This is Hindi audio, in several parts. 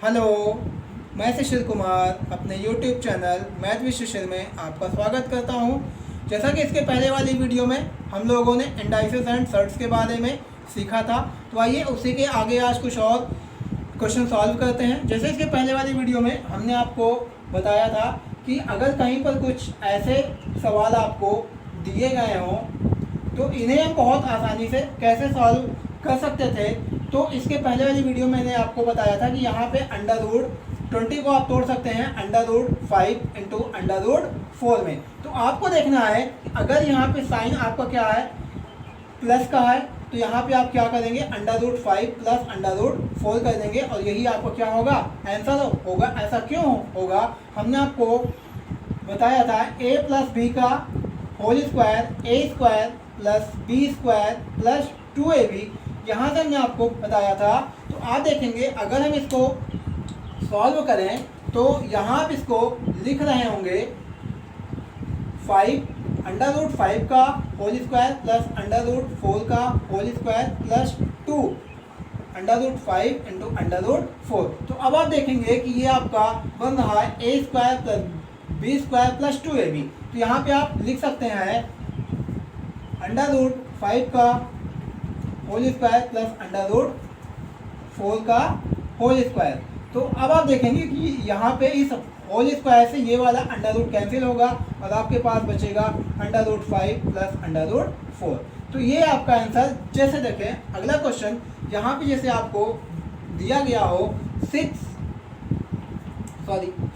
हेलो, मैं सुशील कुमार अपने YouTube चैनल मैथ विद सुशील में आपका स्वागत करता हूं। जैसा कि इसके पहले वाली वीडियो में हम लोगों ने इंडाइसेस एंड सर्ट्स के बारे में सीखा था, तो आइए उसी के आगे आज कुछ और क्वेश्चन सॉल्व करते हैं। जैसे इसके पहले वाली वीडियो में हमने आपको बताया था कि अगर कहीं पर कुछ ऐसे सवाल आपको दिए गए हों तो इन्हें हम बहुत आसानी से कैसे सॉल्व कर सकते थे। तो इसके पहले वाली वीडियो में मैंने आपको बताया था कि यहाँ पे अंडर रूट 20 को आप तोड़ सकते हैं under root 5 into under root 4 में। तो आपको देखना है अगर यहाँ पे साइन आपका क्या है, प्लस का है, तो यहाँ पे आप क्या करेंगे, under root 5 plus under root 4 कर देंगे और यही आपको क्या होगा, आंसर होगा। ऐसा क्यों होगा, हमने आपको बताया था a प्लस बी का whole square A square plus B square plus 2ab, यहाँ से हमने आपको बताया था। तो आप देखेंगे अगर हम इसको सॉल्व करें तो यहाँ आप इसको लिख रहे होंगे 5 अंडर रूट 5 का whole square plus under root 4 का whole square plus 2 under root 5 into under root 4। तो अब आप देखेंगे कि ये आपका बन रहा है A square plus B square plus 2ab। तो यहाँ पे आप लिख सकते हैं अंडर रूट 5 का whole square plus under root 4 का होल स्क्वायर। तो अब आप देखेंगे कि यहाँ पे इस होल स्क्वायर से ये वाला अंडर रूट कैंसिल होगा और आपके पास बचेगा under root 5 plus under root 4। तो ये आपका आंसर। जैसे देखें अगला क्वेश्चन, यहाँ पे जैसे आपको दिया गया हो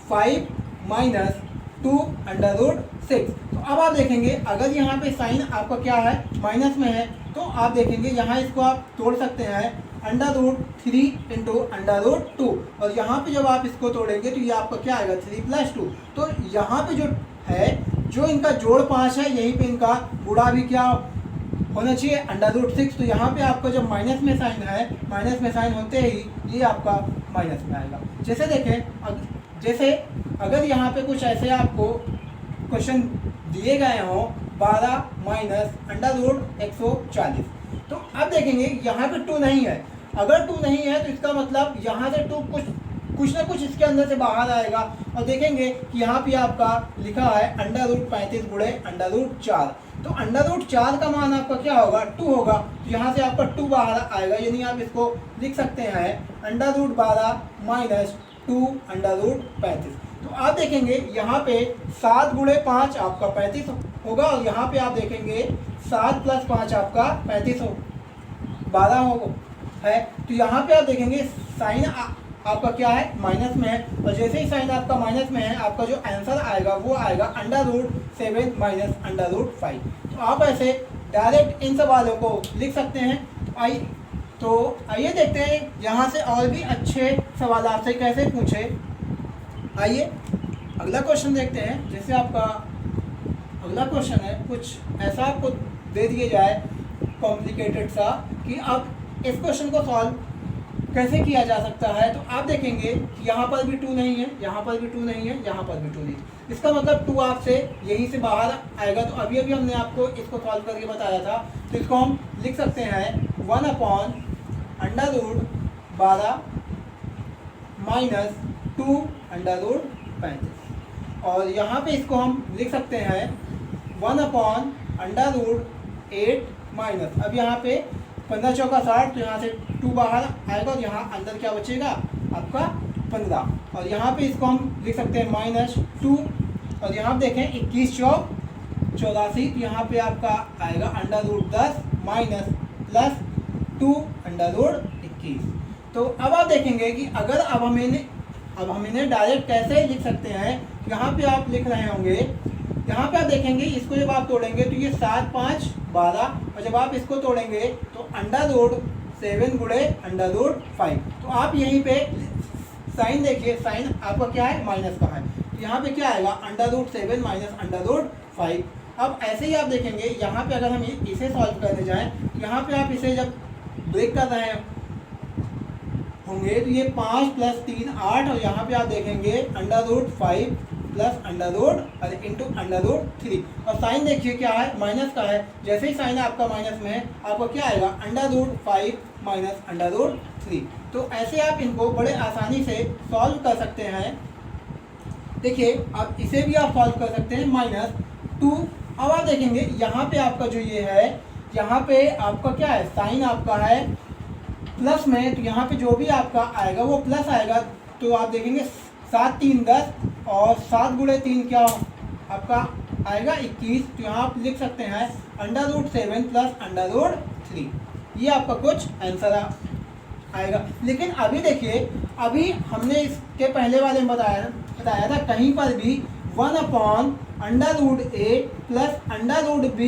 5 माइनस 2 अंडर रूट 6। तो अब आप देखेंगे अगर यहाँ पे साइन आपका क्या है, माइनस में है, तो आप देखेंगे यहाँ इसको आप तोड़ सकते हैं under root 3 into under root 2 और यहाँ पे जब आप इसको तोड़ेंगे तो ये आपका क्या आएगा, 3 प्लस 2। तो यहाँ पे जो है, जो इनका जोड़ 5 है, यहीं पे इनका गुणा भी क्या होना चाहिए, अंडर रूट 6। तो यहाँ पे आपका जब माइनस में साइन है, माइनस में साइन होते ही ये आपका माइनस में आएगा। जैसे देखें जैसे अगर यहाँ पे कुछ ऐसे आपको क्वेश्चन दिए गए हों 12 माइनस अंडर रूट 140, तो अब देखेंगे यहाँ पे 2 नहीं है। अगर 2 नहीं है तो इसका मतलब यहाँ से 2 कुछ ना कुछ इसके अंदर से बाहर आएगा और देखेंगे कि यहाँ पे आपका लिखा है अंडर रूट 35 गुणे अंडर रूट 4। तो अंडर रूट 4 का मान आपका क्या होगा, 2 होगा। तो यहाँ से आपका 2 बाहर आएगा, यानी आप इसको लिख सकते हैं under root 12 minus 2 under root 35। तो आप देखेंगे यहाँ पे 7 गुणे 5 आपका 35 होगा और यहाँ पे आप देखेंगे 7 प्लस 5 आपका 35 12 हो है। तो यहाँ पे आप देखेंगे साइन आपका क्या है, माइनस में है, और जैसे ही साइन आपका माइनस में है, आपका जो आंसर आएगा वो आएगा under root 7 minus under root 5। तो आप ऐसे डायरेक्ट इन सवालों को लिख सकते हैं। तो आइए देखते हैं यहाँ से और भी अच्छे सवाल आपसे कैसे पूछे। आइए अगला क्वेश्चन देखते हैं। जैसे आपका अगला क्वेश्चन है, कुछ ऐसा आपको दे दिया जाए कॉम्प्लिकेटेड सा कि अब इस क्वेश्चन को सॉल्व कैसे किया जा सकता है। तो आप देखेंगे कि यहाँ पर भी 2 नहीं है, यहाँ पर भी 2 नहीं है, यहाँ पर भी 2 नहीं। इसका मतलब 2 आपसे यहीं से बाहर आएगा। तो अभी हमने आपको इसको सॉल्व करके बताया था। तो इसको हम लिख सकते हैं 1 upon under root 12 minus 2 under root 35, और यहाँ पे इसको हम लिख सकते हैं 1 अपॉन अंडर रूट 8 माइनस, अब यहाँ पे 15 चौका 60, तो यहाँ से 2 बाहर आएगा और यहाँ अंदर क्या बचेगा आपका 15, और यहाँ पे इसको हम लिख सकते हैं माइनस 2, और यहाँ देखें 21 चौक 84, तो यहाँ पे आपका आएगा under root 10 minus plus 2 under root 21। तो अब आप देखेंगे कि अगर अब हम इन्हें डायरेक्ट कैसे लिख सकते हैं। यहाँ पे आप लिख रहे होंगे, यहाँ पे आप देखेंगे इसको जब आप तोड़ेंगे तो ये 7 5 12, और जब आप इसको तोड़ेंगे तो अंडर रूट 7 गुणे अंडर रूट 5। तो आप यहीं पे साइन देखिए, साइन आपका क्या है, माइनस का है। तो यहाँ पे क्या आएगा, under root 7 minus under root 5। अब ऐसे ही आप देखेंगे यहाँ पे अगर हम इसे सॉल्व करने जाएँ, यहाँ पे आप इसे जब ब्रेक कर रहे होंगे तो ये 5 प्लस 3 8, और यहाँ पे आप देखेंगे under root 5 plus under root और इंटू अंडर रूट 3। और साइन देखिए क्या है, माइनस का है। जैसे ही साइन आपका माइनस में है आपको क्या आएगा, under root 5 minus under root 3। तो ऐसे आप इनको बड़े आसानी से सॉल्व कर सकते हैं। देखिए आप इसे भी आप सॉल्व कर सकते हैं -2। अब आप देखेंगे यहाँ पे आपका जो ये है, यहाँ पे आपका क्या है, साइन आपका है प्लस में, तो यहाँ पे जो भी आपका आएगा वो प्लस आएगा। तो आप देखेंगे 7 3 10 और 7 गुणे 3 क्या आपका आएगा 21। तो यहाँ आप लिख सकते हैं under root 7 plus under root 3। ये आपका कुछ आंसर आएगा। लेकिन अभी देखिए, अभी हमने इसके पहले वाले में बताया था कहीं पर भी 1/√a plus under root b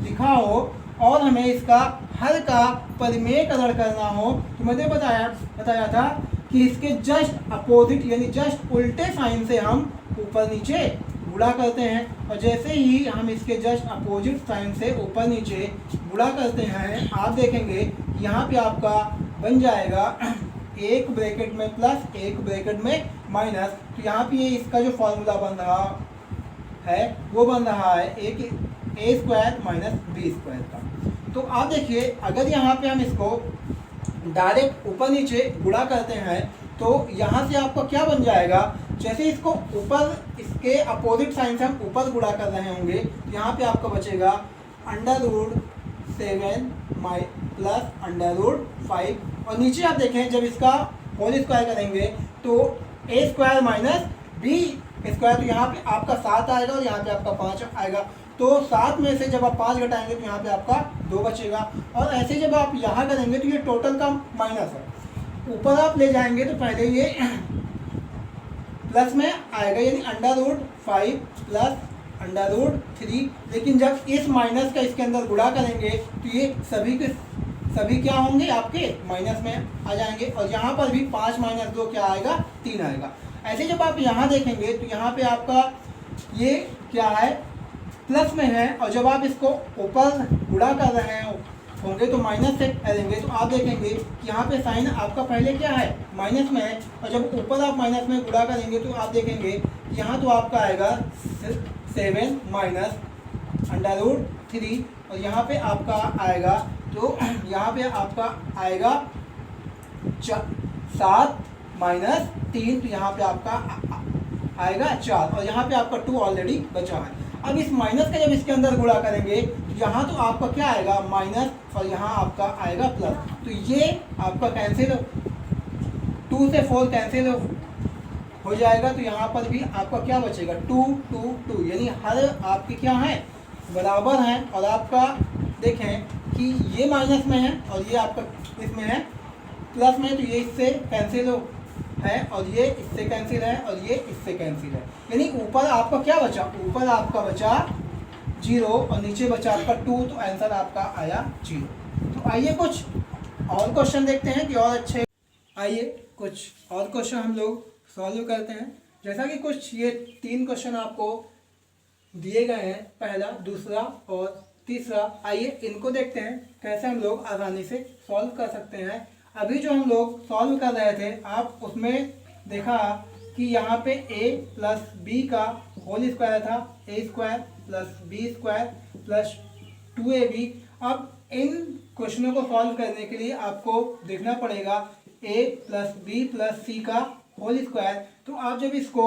लिखा हो और हमें इसका हर का परिमेयकरण करना हो, तो मैंने बताया था कि इसके जस्ट अपोजिट यानी जस्ट उल्टे साइन से हम ऊपर नीचे गुणा करते हैं। और जैसे ही हम इसके जस्ट अपोजिट साइन से ऊपर नीचे गुणा करते हैं, आप देखेंगे यहाँ पे आपका बन जाएगा एक ब्रैकेट में प्लस एक ब्रैकेट में माइनस। तो यहाँ पे इसका जो फॉर्मूला बन रहा है वो बन रहा है एक a² माइनस b² का। तो आप देखिए अगर यहाँ पे हम इसको डायरेक्ट ऊपर नीचे गुणा करते हैं तो यहाँ से आपको क्या बन जाएगा, जैसे इसको ऊपर इसके अपोजिट साइन से हम ऊपर गुणा कर रहे होंगे, यहाँ पे आपको बचेगा √7 प्लस √5। और नीचे आप देखें जब इसका होल स्क्वायर करेंगे तो a² माइनस b²। तो यहाँ पे आपका 7 आएगा और यहाँ पे आपका 5 आएगा। तो 7 में से जब आप 5 घटाएंगे तो यहाँ पे आपका 2 बचेगा। और ऐसे जब आप यहाँ करेंगे तो ये टोटल का माइनस है, ऊपर आप ले जाएंगे तो पहले ये प्लस में आएगा यानी √5 प्लस √3। लेकिन जब इस माइनस का इसके अंदर गुणा करेंगे तो ये सभी के सभी क्या होंगे, आपके माइनस में आ जाएंगे। और यहाँ पर भी 5 माइनस 2 क्या आएगा, 3 आएगा। ऐसे जब आप यहाँ देखेंगे तो यहाँ पे आपका ये क्या है, प्लस में है। और जब आप इसको ऊपर गुणा कर रहे होंगे तो माइनस से करेंगे तो आप देखेंगे कि यहाँ पे साइन आपका पहले क्या है, माइनस में है। और जब ऊपर आप माइनस में गुणा करेंगे तो आप देखेंगे यहाँ तो आपका आएगा 7 माइनस √3। और यहाँ पे आपका आएगा तो यहाँ पे आपका आएगा 7 माइनस 3। तो यहाँ पे आपका आएगा 4 और यहाँ पे आपका 2 ऑलरेडी बचा है। अब इस माइनस का जब इसके अंदर गुणा करेंगे तो यहाँ तो आपका क्या आएगा, माइनस और यहाँ आपका आएगा प्लस। तो ये आपका कैंसिल, 2 से 4 कैंसिल हो जाएगा। तो यहाँ पर भी आपका क्या बचेगा, 2 2 2 यानी हर आपके क्या है, बराबर हैं। और आपका देखें कि ये माइनस में है और ये आपका इसमें है प्लस में, तो ये इससे कैंसिल है और ये इससे कैंसिल है और ये इससे कैंसिल है। यानी ऊपर आपका क्या बचा, ऊपर आपका बचा 0 और नीचे बचा आपका 2। तो आंसर आपका आया 0। तो आइए कुछ और क्वेश्चन देखते हैं कि और अच्छे, आइए कुछ और क्वेश्चन हम लोग सॉल्व करते हैं। जैसा कि कुछ ये 3 क्वेश्चन आपको दिए गए हैं, पहला, दूसरा और तीसरा। आइए इनको देखते हैं कैसे हम लोग आसानी से सॉल्व कर सकते हैं। अभी जो हम लोग सॉल्व कर रहे थे आप उसमें देखा कि यहाँ पे a प्लस b का होल स्क्वायर था, a² plus b² plus 2ab। अब इन क्वेश्चनों को सॉल्व करने के लिए आपको देखना पड़ेगा a plus b plus c का होल स्क्वायर। तो आप जब इसको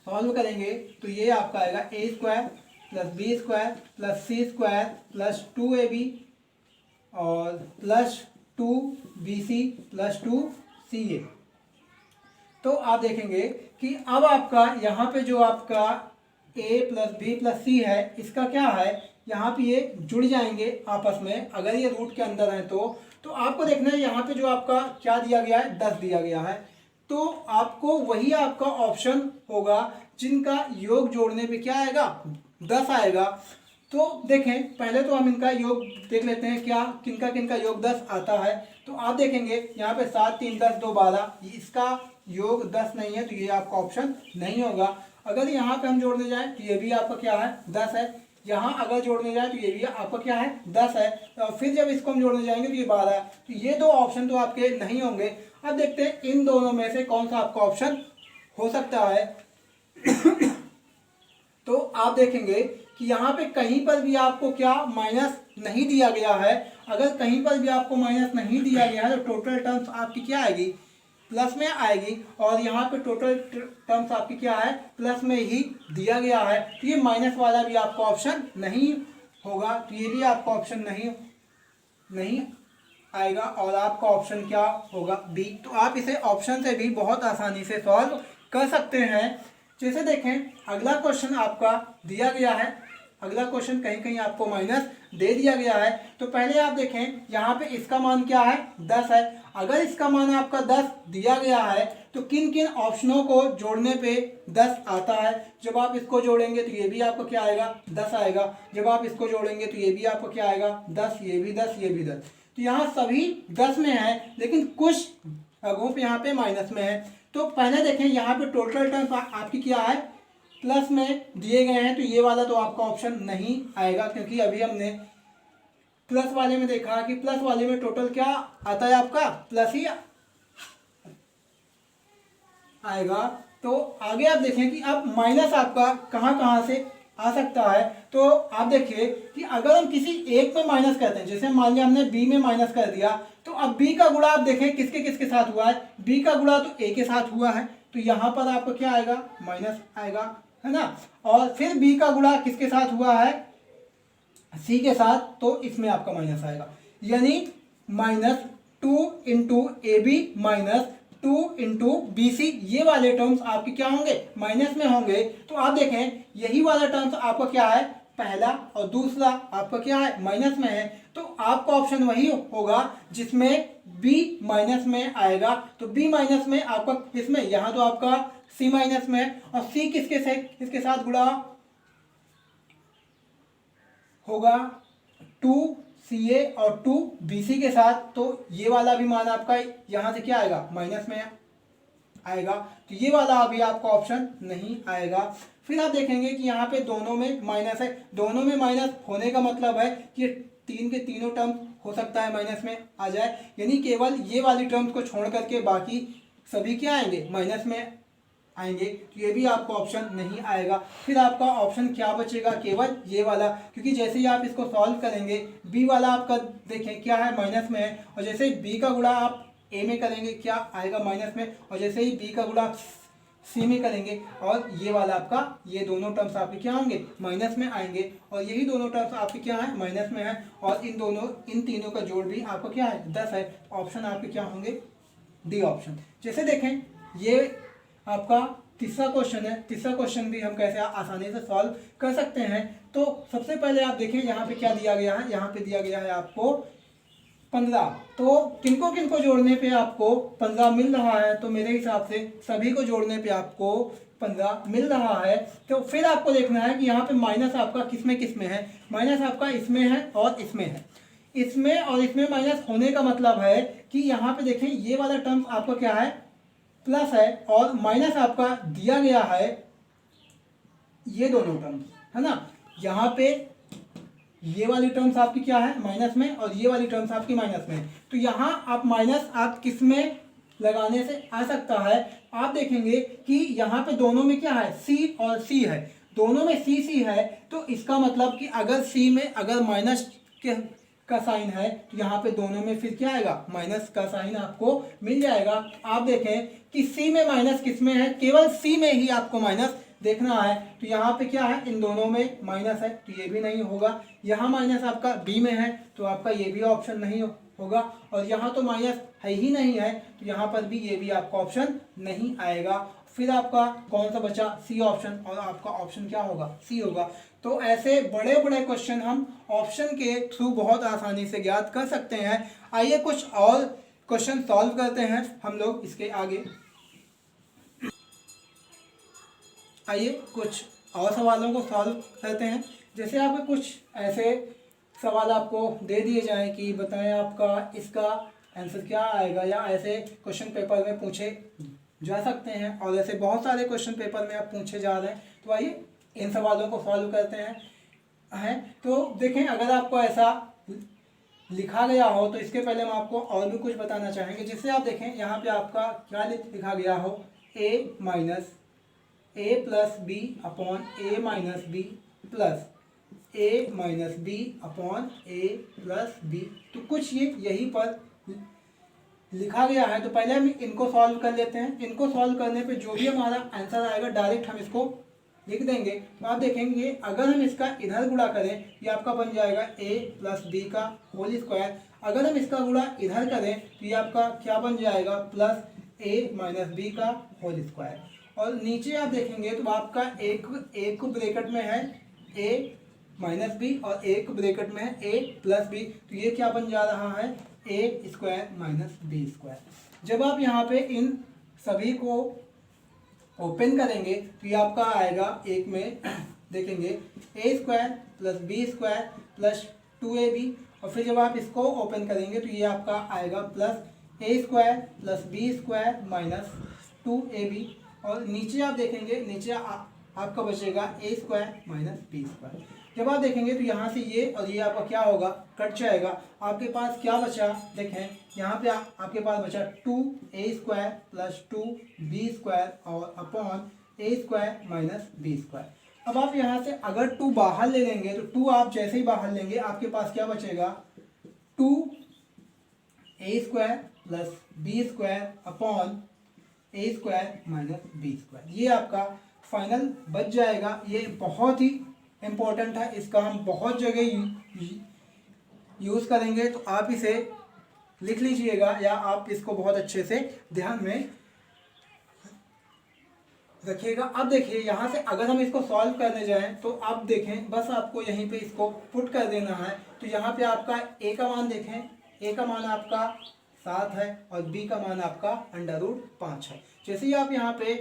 सॉल्व करेंगे तो ये आपका आएगा a² plus b² plus c² plus 2ab और प्लस 2bc प्लस 2ca। तो आप देखेंगे कि अब आपका यहाँ पे जो आपका a plus b plus c है, इसका क्या है, यहाँ पे ये जुड़ जाएंगे आपस में अगर ये रूट के अंदर है तो आपको देखना है यहाँ पे जो आपका क्या दिया गया है, 10 दिया गया है। तो आपको वही आपका ऑप्शन होगा जिनका योग जोड़ने पे क्या आएगा, 10 आएगा। तो देखें पहले तो हम इनका योग देख लेते हैं, क्या किनका किनका योग 10 आता है। तो आप देखेंगे यहाँ पे 7 3 10 2 12, इसका योग 10 नहीं है तो ये आपका ऑप्शन नहीं होगा। अगर यहाँ पे हम जोड़ने जाएं तो ये भी आपका क्या है, 10 है। यहाँ अगर जोड़ने जाए तो ये भी आपका क्या है, 10 है। और फिर जब इसको हम जोड़ने जाएंगे तो ये 12 है। तो ये 2 ऑप्शन तो आपके नहीं होंगे। अब देखते हैं इन दोनों में से कौन सा आपका ऑप्शन हो सकता है। तो आप देखेंगे कि यहाँ पे कहीं पर भी आपको क्या माइनस नहीं दिया गया है। अगर कहीं पर भी आपको माइनस नहीं दिया गया है तो टोटल टर्म्स आपकी क्या आएगी, प्लस में आएगी। और यहाँ पे टोटल टर्म्स आपकी क्या है, प्लस में ही दिया गया है। तो ये माइनस वाला भी आपका ऑप्शन नहीं होगा, तो ये भी आपका ऑप्शन नहीं आएगा। और आपका ऑप्शन क्या होगा, बी। तो आप इसे ऑप्शन से भी बहुत आसानी से सॉल्व कर सकते हैं। जैसे देखें अगला क्वेश्चन आपका दिया गया है, अगला क्वेश्चन कहीं कहीं आपको माइनस दे दिया गया है। तो पहले आप देखें यहाँ पे इसका मान क्या है, 10 है। अगर इसका मान आपका 10 दिया गया है तो किन किन ऑप्शनों को जोड़ने पे 10 आता है। जब आप इसको जोड़ेंगे तो ये भी आपको क्या आएगा, 10 आएगा। जब आप इसको जोड़ेंगे तो ये भी आपको क्या आएगा, 10, ये भी 10, ये भी 10। तो यहाँ सभी 10 में है, लेकिन कुछ ग्रुप यहाँ पे माइनस में है। तो पहले देखें यहाँ पे टोटल टर्म्स आपकी क्या है, प्लस में दिए गए हैं। तो ये वाला तो आपका ऑप्शन नहीं आएगा, क्योंकि अभी हमने प्लस वाले में देखा कि प्लस वाले में टोटल क्या आता है, आपका प्लस ही आएगा। तो आगे आप देखें कि अब माइनस आपका कहाँ कहाँ से आ सकता है। तो आप देखिए कि अगर हम किसी एक में माइनस करते हैं, जैसे मान लिया हमने बी में माइनस कर दिया, तो अब बी का गुणा आप देखें किसके किसके साथ हुआ है, बी का गुणा तो ए के साथ हुआ है। तो यहाँ पर आपको क्या आएगा, माइनस आएगा, है ना। और फिर बी का गुणा किसके साथ हुआ है, सी के साथ, तो इसमें आपका माइनस आएगा। यानी -2 into A B minus 2 into B C, ये वाले टर्म्स आपके क्या होंगे, माइनस में होंगे। तो आप देखें यही वाला टर्म्स आपका क्या है, पहला और दूसरा आपका क्या है, माइनस में है। तो आपका ऑप्शन वही होगा जिसमें बी माइनस में आएगा। तो बी माइनस में आपका किसमें, यहाँ तो आपका सी माइनस में है, और सी किसके साथ गुणा होगा, 2CA और 2BC के साथ। तो ये वाला भी मान आपका यहाँ से क्या आएगा, माइनस में आएगा। तो ये वाला अभी आपका ऑप्शन नहीं आएगा। फिर आप देखेंगे कि यहाँ पे दोनों में माइनस है। दोनों में माइनस होने का मतलब है कि तीन के तीनों टर्म हो सकता है माइनस में आ जाए, यानी केवल ये वाली टर्म्स को छोड़ करके बाकी सभी क्या आएंगे, माइनस में आएंगे। तो ये भी आपका ऑप्शन नहीं आएगा। फिर आपका ऑप्शन क्या बचेगा, केवल ये वाला, क्योंकि जैसे ही आप इसको सॉल्व करेंगे बी वाला आपका देखें क्या है, माइनस में है। और जैसे ही बी का गुणा आप ए में करेंगे क्या आएगा, माइनस में। और जैसे ही बी का गुणा सी में करेंगे और ये वाला आपका, ये दोनों टर्म्स आपके क्या होंगे, माइनस में आएंगे। और यही दोनों टर्म्स आपके क्या है, माइनस में है। और इन तीनों का जोड़ भी आपका क्या है, 10 है। ऑप्शन आपके क्या होंगे, डी ऑप्शन। जैसे देखें ये आपका तीसरा क्वेश्चन है। तीसरा क्वेश्चन भी हम कैसे आसानी से सॉल्व कर सकते हैं। तो सबसे पहले आप देखें यहाँ पे क्या दिया गया है, यहाँ पे दिया गया है आपको 15। तो किनको किनको जोड़ने पे आपको 15 मिल रहा है, तो मेरे हिसाब से सभी को जोड़ने पे आपको 15 मिल रहा है। तो फिर आपको देखना है कि यहाँ पे माइनस आपका किसमें किसमें है। माइनस आपका इसमें है और इसमें है। इसमें और इसमें माइनस होने का मतलब है कि यहाँ पे देखें ये वाला टर्म्स आपका क्या है, प्लस है, और माइनस आपका दिया गया है ये दोनों टर्म्स, है ना। यहाँ पे ये वाली टर्म्स आपकी क्या है, माइनस में, और ये वाली टर्म्स आपकी माइनस में। तो यहाँ आप माइनस आप किस में लगाने से आ सकता है, आप देखेंगे कि यहाँ पे दोनों में क्या है, सी और सी है। दोनों में सी सी है, तो इसका मतलब कि अगर सी में अगर माइनस के का साइन है तो यहाँ पे दोनों में फिर क्या आएगा, माइनस का साइन आपको मिल जाएगा। आप देखें कि सी में माइनस किस में है, केवल सी में ही आपको माइनस देखना है। तो यहाँ पे क्या है, इन दोनों में माइनस है, तो ये भी नहीं होगा। यहाँ माइनस आपका बी में है, तो आपका ये भी ऑप्शन नहीं होगा। और यहाँ तो माइनस है ही नहीं है, तो यहाँ पर भी ये भी आपका ऑप्शन नहीं आएगा। फिर आपका कौन सा बचा, सी ऑप्शन, और आपका ऑप्शन क्या होगा, सी होगा। तो ऐसे बड़े बड़े क्वेश्चन हम ऑप्शन के थ्रू बहुत आसानी से ज्ञात कर सकते हैं। आइए कुछ और क्वेश्चन सॉल्व करते हैं हम लोग इसके आगे। आइए कुछ और सवालों को सॉल्व करते हैं। जैसे आपके कुछ ऐसे सवाल आपको दे दिए जाएं कि बताएं आपका इसका आंसर क्या आएगा, या ऐसे क्वेश्चन पेपर में पूछे जा सकते हैं, और ऐसे बहुत सारे क्वेश्चन पेपर में आप पूछे जा रहे हैं। तो आइए इन सवालों को सॉल्व करते हैं। तो देखें अगर आपको ऐसा लिखा गया हो तो इसके पहले हम आपको और भी कुछ बताना चाहेंगे। जिससे आप देखें यहाँ पे आपका क्या लिखा गया हो, a minus A plus B upon A minus B plus A minus B upon A plus B. तो कुछ ये यहीं पर लिखा गया है। तो पहले हम इनको सॉल्व कर लेते हैं। इनको सॉल्व करने पे जो भी हमारा आंसर आएगा डायरेक्ट हम इसको लिख देंगे। तो आप देखेंगे अगर हम इसका इधर गुणा करें ये आपका बन जाएगा a प्लस बी का होल स्क्वायर। अगर हम इसका गुणा इधर करें तो ये आपका क्या बन जाएगा प्लस a माइनस बी का होल स्क्वायर। और नीचे आप देखेंगे तो आपका एक ब्रैकेट में है a माइनस बी और एक ब्रैकेट में है a प्लस बी। तो ये क्या बन जा रहा है a square minus B square. जब आप यहाँ पे इन सभी को ओपन करेंगे तो ये आपका आएगा एक में देखेंगे A square plus B square plus 2ab। और फिर जब आप इसको ओपन करेंगे तो ये आपका आएगा plus A square plus B square minus 2ab। और नीचे आप देखेंगे नीचे आपका बचेगा A square minus B square. जब आप देखेंगे तो यहाँ से ये और ये आपका क्या होगा कट जाएगा। आपके पास क्या बचा देखें यहाँ पे आपके पास बचा 2a square plus 2b square और upon A square minus B square. अब आप यहाँ से अगर 2 बाहर ले लेंगे तो 2 आप जैसे ही बाहर लेंगे आपके पास क्या बचेगा 2a square plus B square upon A square minus B square. ये आपका फाइनल बच जाएगा। ये बहुत ही इम्पोर्टेंट है, इसका हम बहुत जगह यूज़ करेंगे। तो आप इसे लिख लीजिएगा या आप इसको बहुत अच्छे से ध्यान में रखिएगा। अब देखिए यहाँ से अगर हम इसको सॉल्व करने जाएं तो आप देखें बस आपको यहीं पे इसको पुट कर देना है। तो यहाँ पे आपका a का मान देखें, a का मान आपका 7 है और b का मान आपका √5 है। जैसे ही आप यहाँ पे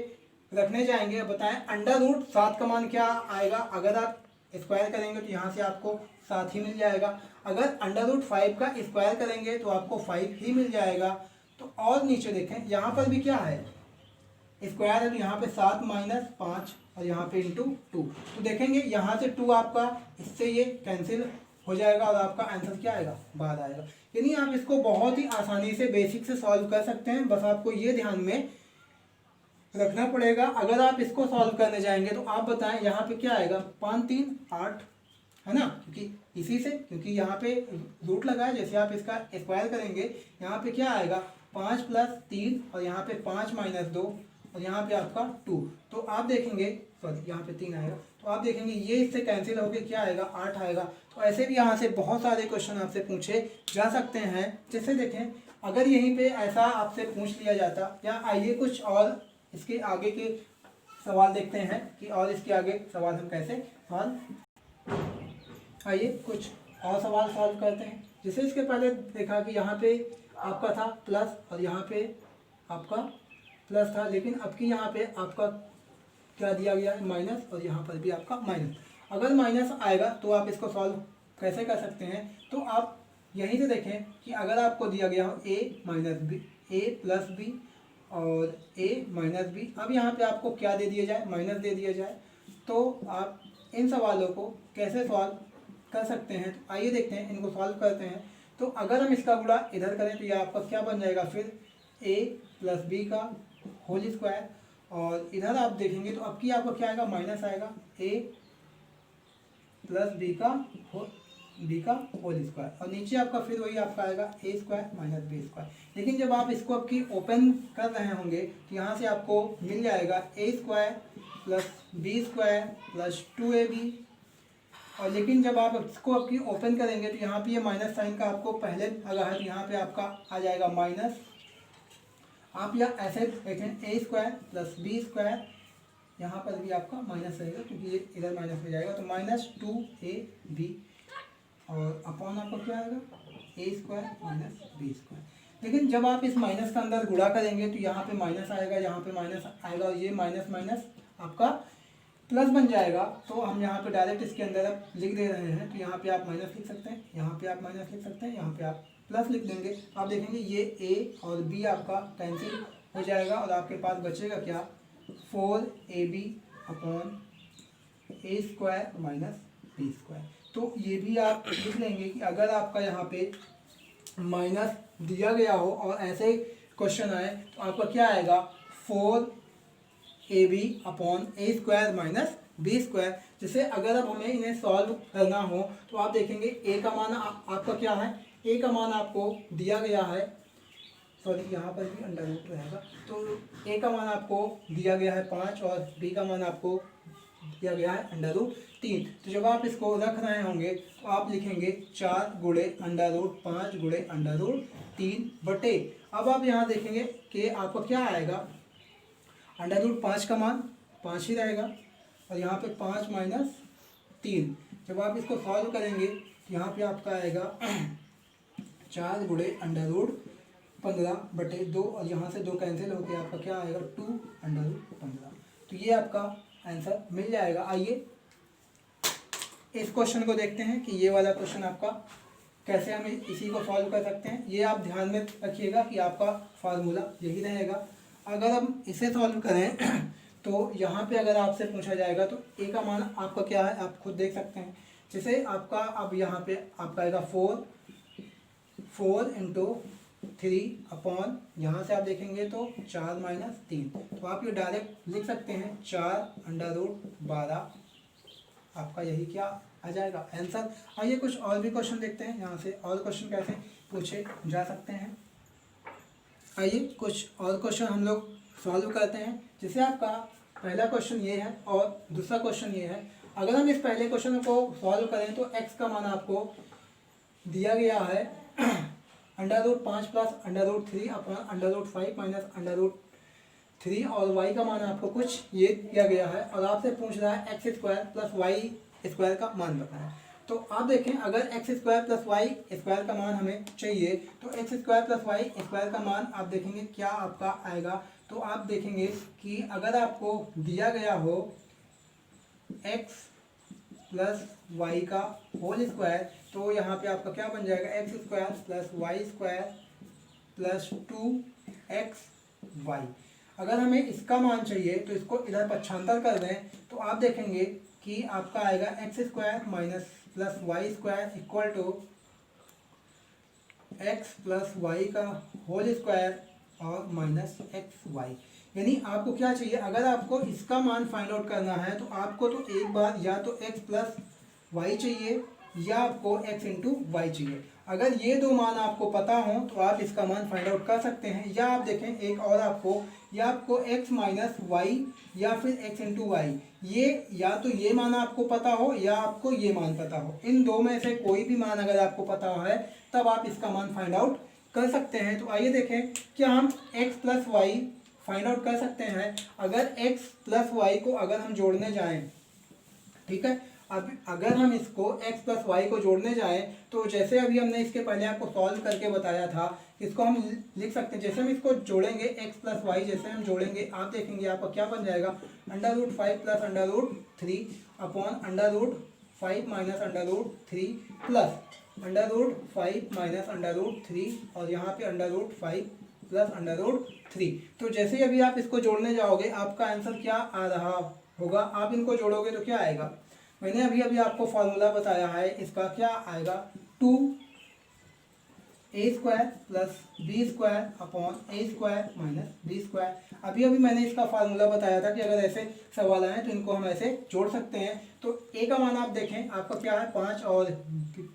रखने जाएंगे बताएं √7 का मान क्या आएगा। अगर आप स्क्वायर करेंगे तो यहाँ से आपको 7 ही मिल जाएगा। अगर √5 का स्क्वायर करेंगे तो आपको 5 ही मिल जाएगा। तो और नीचे देखें यहाँ पर भी क्या है स्क्वायर है। तो यहाँ पे 7 माइनस 5 और यहाँ पे इंटू 2। तो देखेंगे यहाँ से 2 आपका इससे ये कैंसिल हो जाएगा और आपका आंसर क्या आएगा बाद आएगा। यानी आप इसको बहुत ही आसानी से बेसिक से सॉल्व कर सकते हैं। बस आपको ये ध्यान में रखना पड़ेगा। अगर आप इसको सॉल्व करने जाएंगे तो आप बताएं यहाँ पे क्या आएगा 5 3 8 है ना, क्योंकि इसी से क्योंकि यहाँ पे रूट लगा है। जैसे आप इसका स्क्वायर करेंगे यहाँ पे क्या आएगा 5 प्लस 3 और यहाँ पे 5 माइनस 2 और यहाँ पे आपका 2। तो आप देखेंगे सॉरी यहाँ पे 3 आएगा। तो आप देखेंगे ये इससे कैंसिल होकर क्या आएगा 8 आएगा। तो ऐसे भी यहाँ से बहुत सारे क्वेश्चन आपसे पूछे जा सकते हैं। जैसे देखें अगर यहीं पे ऐसा आपसे पूछ लिया जाता या आइए कुछ और इसके आगे के सवाल देखते हैं कि और इसके आगे सवाल हम कैसे सॉल्व। आइए कुछ और सवाल सॉल्व करते हैं। जैसे इसके पहले देखा कि यहाँ पे आपका था प्लस और यहाँ पे आपका प्लस था, लेकिन अब की यहाँ पे आपका क्या दिया गया है माइनस और यहाँ पर भी आपका माइनस। अगर माइनस आएगा तो आप इसको सॉल्व कैसे कर सकते हैं। तो आप यहीं से देखें कि अगर आपको दिया गया हो a minus B a plus B और a माइनस बी। अब यहाँ पे आपको क्या दे दिया जाए माइनस दे दिया जाए। तो आप इन सवालों को कैसे सॉल्व कर सकते हैं। तो आइए देखते हैं इनको सॉल्व करते हैं। तो अगर हम इसका गुणा इधर करें तो ये आपका क्या बन जाएगा फिर a प्लस बी का होल स्क्वायर और इधर आप देखेंगे तो अब की आपको क्या आएगा माइनस आएगा a प्लस बी का होल स्क्वायर और नीचे आपका फिर वही आपका आएगा ए स्क्वायर माइनस बी स्क्वायर। लेकिन जब आप इसको आपकी ओपन कर रहे होंगे तो यहाँ से आपको मिल जाएगा A square plus B square plus 2ab। और लेकिन जब आप इसको आपकी ओपन करेंगे तो यहाँ पे ये माइनस साइन का आपको पहले लगा है तो यहाँ पे आपका आ जाएगा माइनस। आप यहाँ ऐसे देखें ए स्क्वायर प्लस बी स्क्वायर, यहाँ पर भी आपका माइनस रहेगा क्योंकि ये इधर माइनस में जाएगा। तो माइनस 2ab और अपॉन आपका क्या आएगा ए स्क्वायर माइनस बी स्क्वायर। लेकिन जब आप इस माइनस का अंदर गुणा करेंगे तो यहाँ पे माइनस आएगा, यहाँ पे माइनस आएगा और ये माइनस माइनस आपका प्लस बन जाएगा। तो हम यहाँ पे डायरेक्ट इसके अंदर अब लिख दे रहे हैं। तो यहाँ पे आप माइनस लिख सकते हैं, यहाँ पे आप माइनस लिख सकते हैं, यहाँ पे आप प्लस लिख देंगे। आप देखेंगे ये ए और बी आपका कैंसिल हो जाएगा और आपके पास बचेगा क्या 4ab upon A square minus B square. तो ये भी आप लिख लेंगे कि अगर आपका यहाँ पे माइनस दिया गया हो और ऐसे क्वेश्चन आए तो आपका क्या आएगा 4 A B upon A square minus B square. जैसे अगर अब हमें इन्हें सॉल्व करना हो तो आप देखेंगे ए का मान आपका क्या है, ए का मान आपको दिया गया है, सॉरी यहाँ पर भी अंडर रूट रहेगा, तो ए का मान आपको दिया गया है 5 और बी का मान आपको दिया गया है अंडर रूट 3। तो जब आप इसको रख रहे होंगे तो आप लिखेंगे 4 गुणे अंडर रूट 5 गुणे अंडर रूट 3 बटे, अब आप यहाँ देखेंगे कि आपको क्या आएगा, अंडर रूट 5 का मान 5 ही रहेगा और यहाँ पे 5 माइनस 3। जब आप इसको सॉल्व करेंगे तो यहाँ पे आपका आएगा 4 गुणे अंडर रूट 15 बटे 2 और यहाँ से 2 कैंसिल होकर आपका क्या आएगा 2 अंडर रूट 15। तो ये आपका आंसर मिल जाएगा। आइए इस क्वेश्चन को देखते हैं कि ये वाला क्वेश्चन आपका कैसे हम इसी को सॉल्व कर सकते हैं। ये आप ध्यान में रखिएगा कि आपका फार्मूला यही रहेगा। अगर हम इसे सॉल्व करें तो यहाँ पे अगर आपसे पूछा जाएगा तो ए का मान आपका क्या है आप खुद देख सकते हैं। जैसे आपका अब यहाँ पे आपका आएगा 4 इंटू 3 अपॉन, यहाँ से आप देखेंगे तो 4 माइनस 3, तो आप ये डायरेक्ट लिख सकते हैं 4 अंडर रूट 12, आपका यही क्या आ जाएगा आंसर। आइए कुछ और भी क्वेश्चन देखते हैं, यहाँ से और क्वेश्चन कैसे पूछे जा सकते हैं। आइए कुछ और क्वेश्चन हम लोग सॉल्व करते हैं। जैसे आपका पहला क्वेश्चन ये है और दूसरा क्वेश्चन ये है। अगर हम इस पहले क्वेश्चन को सॉल्व करें तो x का मान आपको दिया गया है under root 5 plus under root 3 upon under root 5 minus under root 3 और y का मान आपको कुछ ये दिया गया है और आपसे पूछ रहा है X square plus Y square का मान बताएं। तो आप देखें अगर X square plus Y square का मान हमें चाहिए तो X square plus Y square का मान आप देखेंगे क्या आपका आएगा। तो आप देखेंगे कि अगर आपको दिया गया हो एक्स प्लस वाई का होल स्क्वायर तो यहाँ पे आपका क्या बन जाएगा X square plus Y square plus 2xy। अगर हमें इसका मान चाहिए तो इसको इधर पक्षांतर कर दें तो आप देखेंगे कि आपका आएगा X square minus plus Y square equal to X plus Y का होल स्क्वायर और माइनस एक्स वाई। यानी आपको क्या चाहिए, अगर आपको इसका मान फाइंड आउट करना है तो आपको तो एक बार या तो x प्लस वाई चाहिए या आपको x इंटू वाई चाहिए। अगर ये दो मान आपको पता हो तो आप इसका मान फाइंड आउट कर सकते हैं। या आप देखें एक और आपको, या आपको x माइनस वाई या फिर x इंटू वाई, ये या तो ये मान आपको पता हो या आपको ये मान पता हो। इन दो में से कोई भी मान अगर आपको पता है तब आप इसका मान फाइंड आउट कर सकते हैं। तो आइए देखें क्या हम x plus Y find out कर सकते हैं। अगर x प्लस वाई को अगर हम जोड़ने जाएं, ठीक है, अब अगर हम इसको x प्लस वाई को जोड़ने जाएं तो जैसे अभी हमने इसके पहले आपको सॉल्व करके बताया था, इसको हम लिख सकते हैं। जैसे हम इसको जोड़ेंगे x प्लस वाई, जैसे हम जोड़ेंगे आप देखेंगे आपका क्या बन जाएगा under root 5 plus under root 3 upon under root 5 minus under root 3 plus under root 5 minus under root 3 और यहाँ पे under root 5 plus under root 3। तो जैसे ही अभी आप इसको जोड़ने जाओगे आपका आंसर क्या आ रहा होगा, आप इनको जोड़ोगे तो क्या आएगा, मैंने अभी अभी आपको फॉर्मूला बताया है, इसका क्या आएगा 2a square plus B square upon A square minus B square. अभी अभी मैंने इसका फार्मूला बताया था कि अगर ऐसे सवाल आए तो इनको हम ऐसे जोड़ सकते हैं। तो a का मान आप देखें आपका क्या है 5 और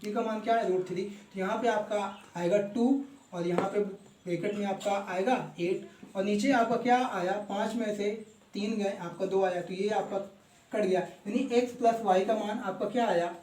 b का मान क्या है रूट 3। तो यहाँ पे आपका आएगा 2 और यहाँ पे ब्रैकेट में आपका आएगा 8 और नीचे आपका क्या आया 5 में से 3 गए आपका 2 आया, तो ये आपका कट गया। यानी x प्लस वाई का मान आपका क्या आया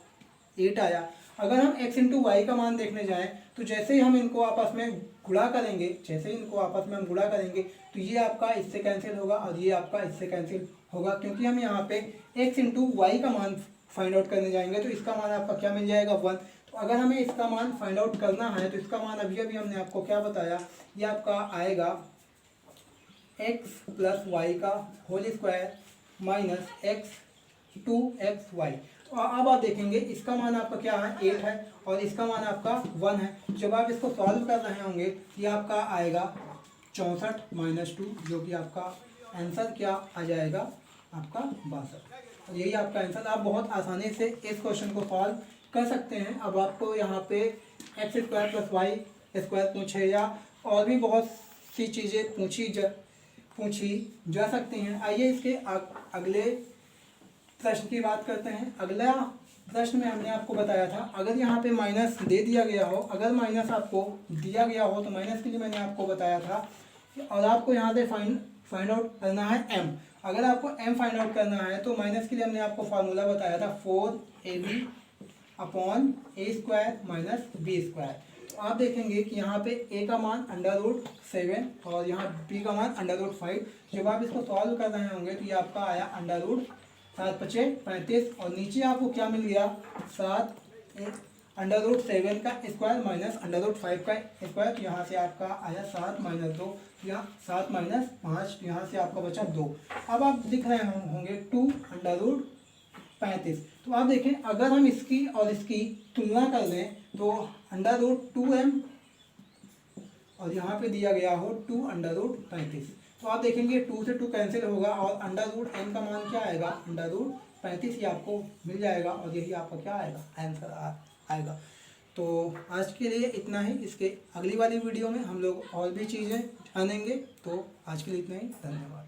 8 आया। अगर हम x इंटू वाई का मान देखने जाएं तो जैसे ही हम इनको आपस में गुणा करेंगे, जैसे ही इनको आपस में हम गुणा करेंगे तो ये आपका इससे कैंसिल होगा और ये आपका इससे कैंसिल होगा, क्योंकि हम यहाँ पे x इंटू वाई का मान फाइंड आउट करने जाएंगे तो इसका मान आपका क्या मिल जाएगा 1। तो अगर हमें इसका मान फाइंड आउट करना है तो इसका मान अभी अभी हमने आपको क्या बताया, ये आपका आएगा x प्लस वाई का whole square minus X 2xy। तो अब आप देखेंगे इसका मान आपका क्या है 8 है और इसका मान आपका 1 है। जब आप इसको सॉल्व कर रहे होंगे ये आपका आएगा 64 माइनस 2, जो कि आपका आंसर क्या आ जाएगा आपका 62। और यही आपका आंसर। आप बहुत आसानी से इस क्वेश्चन को सॉल्व कर सकते हैं। अब आपको यहाँ पे X square plus Y square पूछे या और भी बहुत सी चीज़ें पूछी जा सकती हैं। आइए इसके अगले प्रश्न की बात करते हैं। अगला प्रश्न में हमने आपको बताया था, अगर यहाँ पे माइनस दे दिया गया हो, अगर माइनस आपको दिया गया हो तो माइनस के लिए मैंने आपको बताया था और आपको यहाँ पे फाइंड आउट करना है m। अगर आपको m फाइंड आउट करना है तो माइनस के लिए हमने आपको फार्मूला बताया था 4ab upon A square minus B square. तो आप देखेंगे कि यहाँ पे a का मान √7 और यहाँ b का मान √5। जब आप इसको सॉल्व कर रहे होंगे तो ये आपका आया √7×5 = 35 और नीचे आपको क्या मिल गया 7 √7 का स्क्वायर माइनस √5 का स्क्वायर। तो यहाँ से आपका आया 7 - 2, यहाँ 7 - 5, यहाँ से आपका बचा 2। अब आप दिख रहे होंगे 2 √35। तो आप देखें अगर हम इसकी और इसकी तुलना कर लें तो √2m और यहाँ पे दिया गया हो 2 √35। तो आप देखेंगे 2 से 2 कैंसिल होगा और √m का मान क्या आएगा √35 ही आपको मिल जाएगा और यही आपका क्या आएगा आंसर आएगा। तो आज के लिए इतना ही। इसके अगली वाली वीडियो में हम लोग और भी चीज़ें जानेंगे। तो आज के लिए इतना ही, धन्यवाद।